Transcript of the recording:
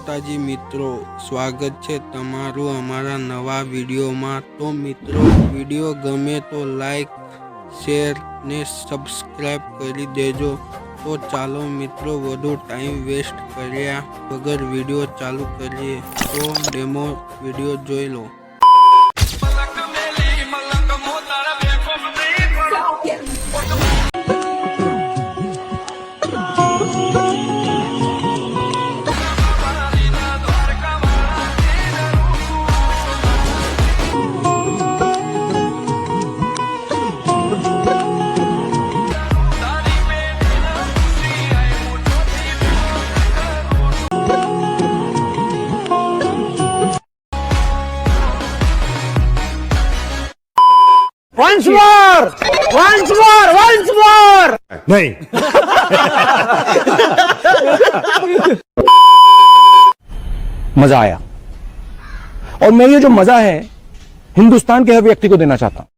માતાજી મિત્રો, સ્વાગત છે તમારું અમારા નવા વિડીયોમાં। તો મિત્રો, વિડીયો ગમે તો લાઈક, શેર ને સબસ્ક્રાઈબ કરી દેજો। તો ચાલો મિત્રો, વધુ ટાઈમ વેસ્ટ કર્યા વગર વિડીયો ચાલુ કરીએ। તો ડેમો વિડીયો જોઈ લો। Once more! Once more! Once more! नहीं। मजा आया और मैं ये जो मजा है हिंदुस्तान के हर व्यक्ति को देना चाहता हूं।